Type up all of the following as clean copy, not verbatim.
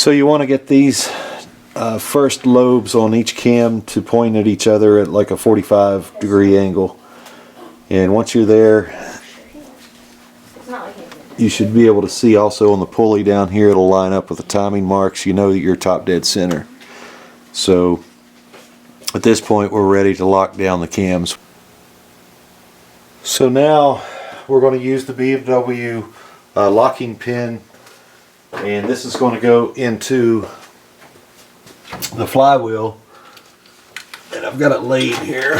So you want to get these first lobes on each cam to point at each other at like a 45-degree angle, and once you're there you should be able to see also on the pulley down here, it'll line up with the timing marks. You know that you're top dead center. So at this point we're ready to lock down the cams. So now we're going to use the BMW locking pin, and this is going to go into the flywheel, and I've got it laid here.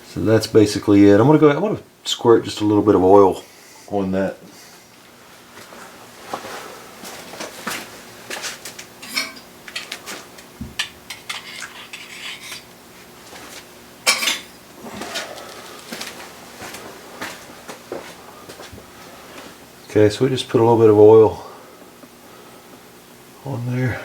So that's basically it. I'm going to squirt just a little bit of oil on that. Okay, so we just put a little bit of oil on there.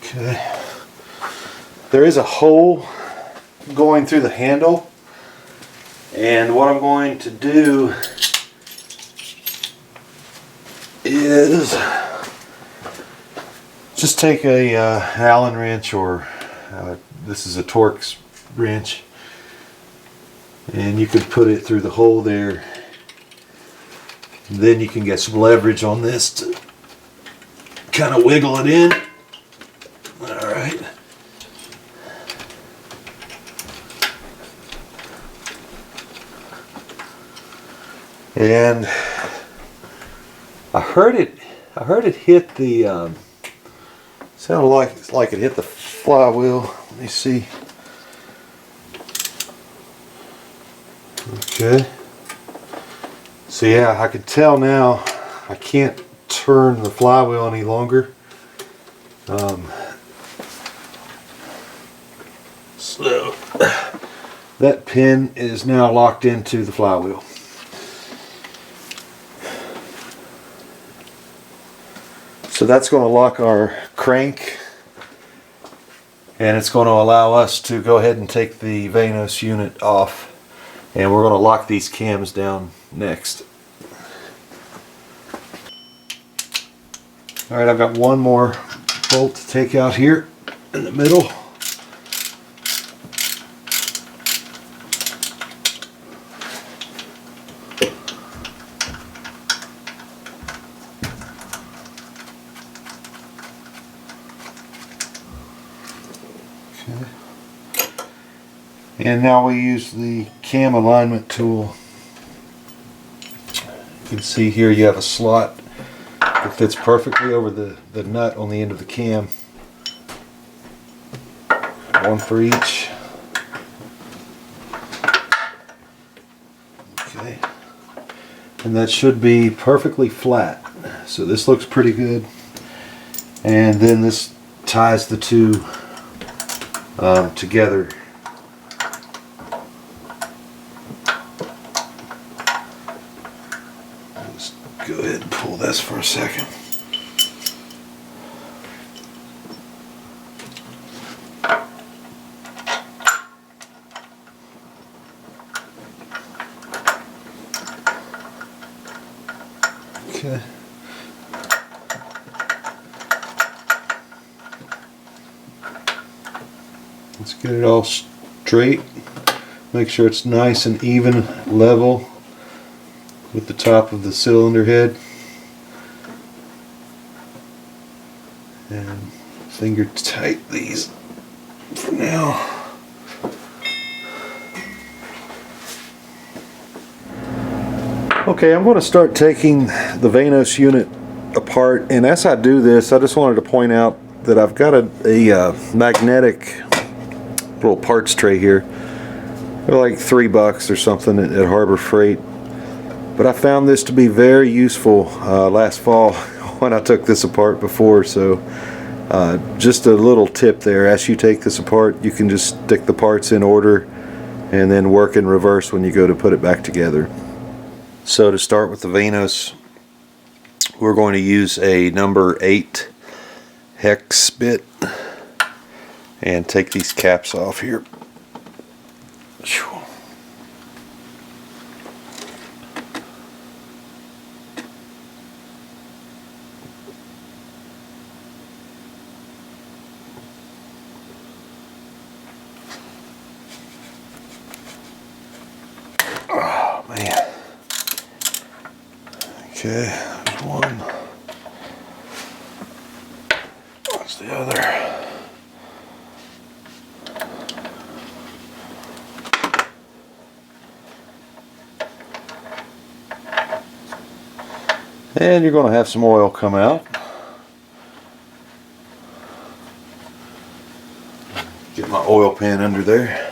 Okay. There is a hole going through the handle, and what I'm going to do is just take a Allen wrench, or this is a Torx wrench, and you could put it through the hole there. Then you can get some leverage on this to kind of wiggle it in. Alright. And I heard it hit the sounded like it hit the flywheel. Let me see. Okay. So yeah, I can tell now I can't turn the flywheel any longer. So that pin is now locked into the flywheel. So that's going to lock our crank, and it's going to allow us to go ahead and take the Vanos unit off, and we're going to lock these cams down next. Alright, I've got one more bolt to take out here in the middle. Okay. And now we use the cam alignment tool. You can see here you have a slot that fits perfectly over the nut on the end of the cam. One for each. Okay. And that should be perfectly flat. So this looks pretty good. And then this ties the two together. Let's go ahead and pull this for a second. Okay. Let's get it all straight. Make sure it's nice and even, level with the top of the cylinder head. And finger tight these for now. Okay, I'm going to start taking the Vanos unit apart, and as I do this, I just wanted to point out that I've got a magnetic little parts tray here. They're like $3 or something at Harbor Freight, but I found this to be very useful last fall when I took this apart before. So just a little tip there: as you take this apart, you can just stick the parts in order and then work in reverse when you go to put it back together. So to start with the Vanos, we're going to use a number 8 hex bit and take these caps off here. Oh man. Okay, there's one. What's the other? And you're going to have some oil come out. Get my oil pan under there.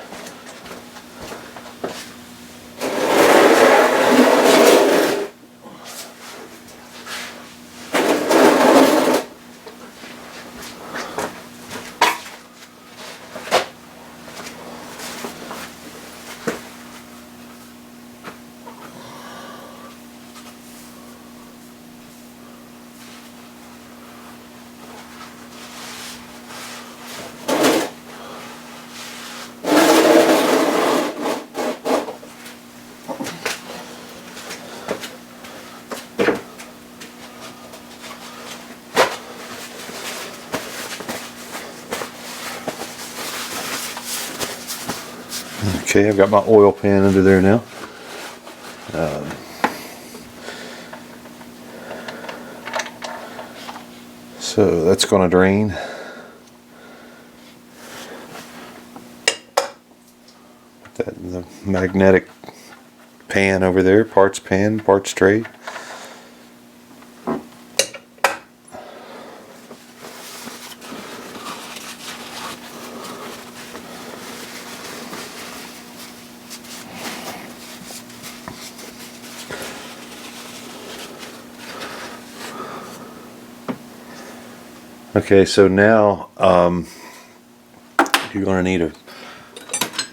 Okay, I've got my oil pan under there now. So that's going to drain. Put that in the magnetic pan over there, parts pan, parts tray. Okay, so now you're going to need a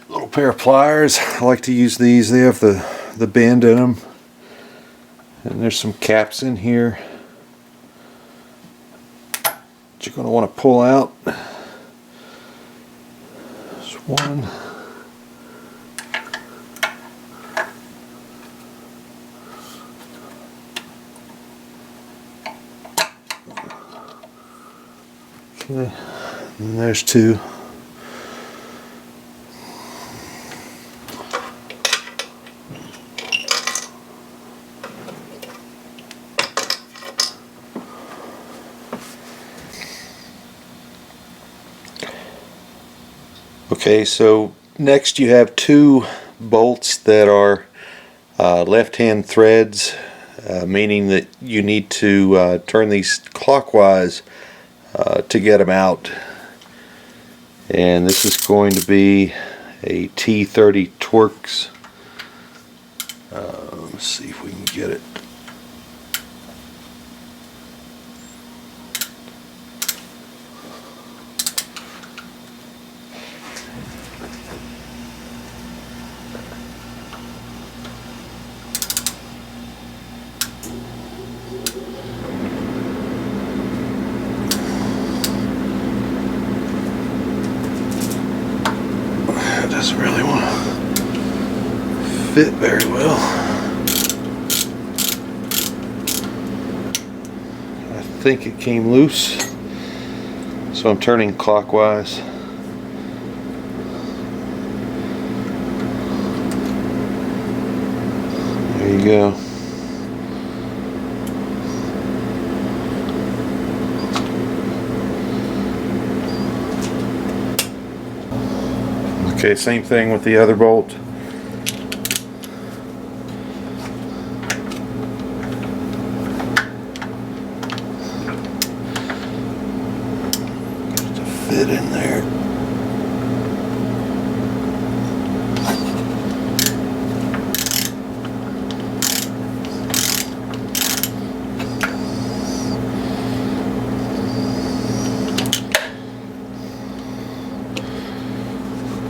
little pair of pliers. I like to use these. They have the bend in them, and there's some caps in here that you're going to want to pull out. There's one. Okay, and there's two. Okay, so next you have two bolts that are left-hand threads, meaning that you need to turn these clockwise to get them out. And this is going to be a T30 Torx. Let's see if we can get it. Doesn't really want to fit very well. I think it came loose, so I'm turning clockwise. There you go. Okay, same thing with the other bolt. Just to fit in there.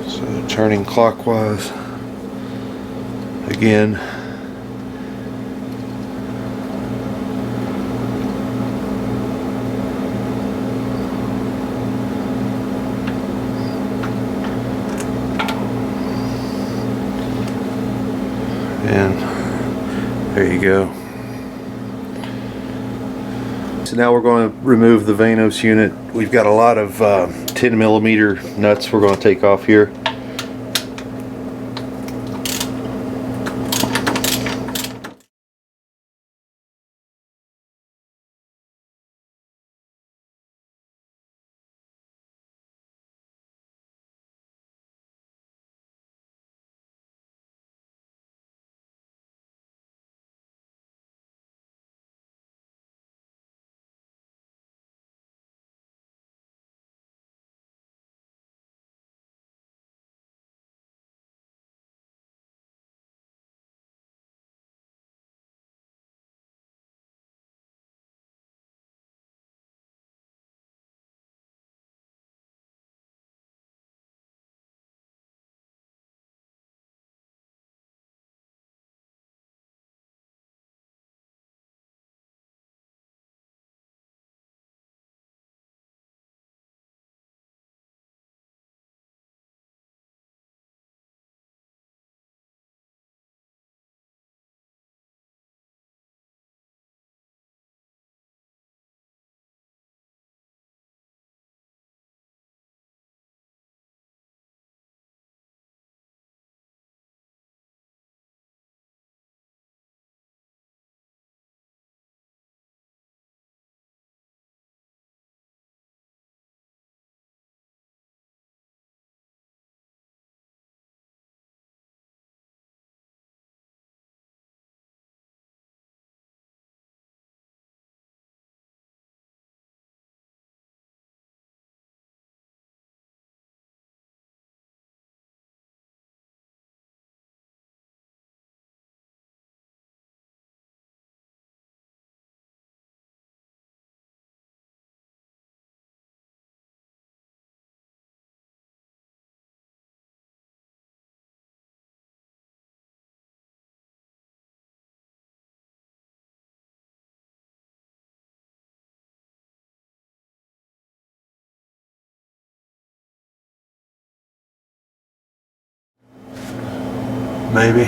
So turning clockwise. again. And there you go. So now we're going to remove the Vanos unit. We've got a lot of 10mm nuts we're going to take off here. Maybe.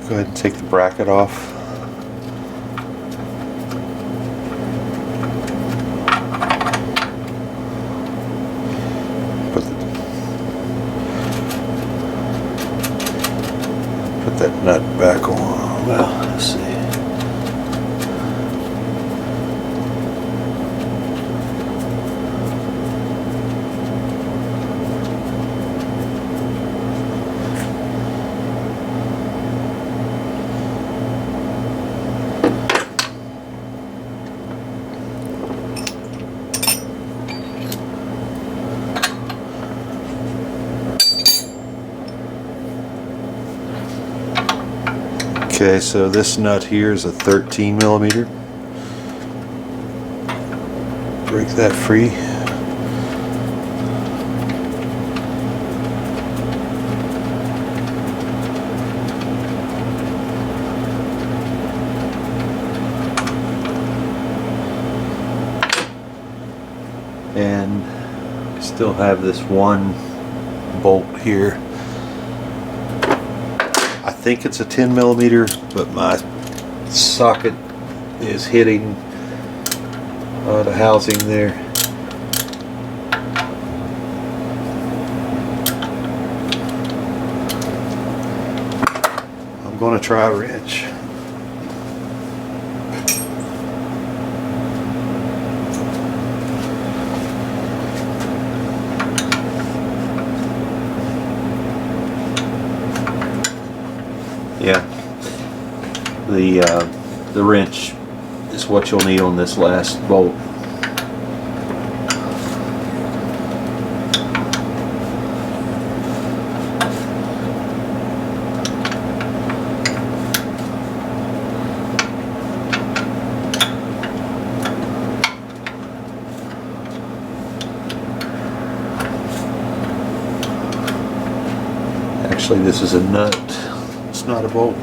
Go ahead and take the bracket off. Put that nut back on. Well, let's see. Okay, so this nut here is a 13mm. Break that free. And I still have this one bolt here. I think it's a 10mm, but my socket is hitting the housing there. I'm going to try a wrench. Yeah, the wrench is what you'll need on this last bolt. Actually, this is a nut. It's not a bolt.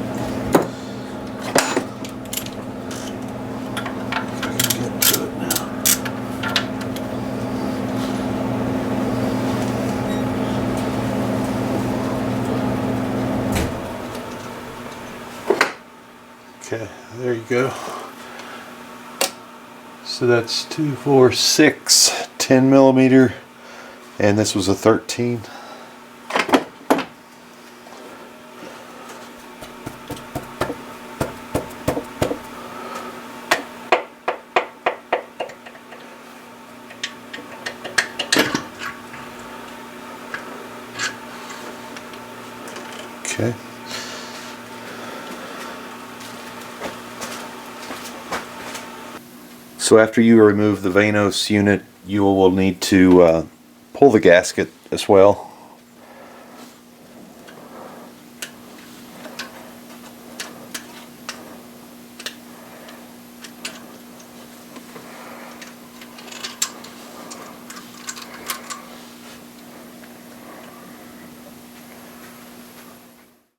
Okay, there you go. So that's 2, 4, 6, 10 millimeter, and this was a 13. Okay. So after you remove the Vanos unit, you will need to pull the gasket as well.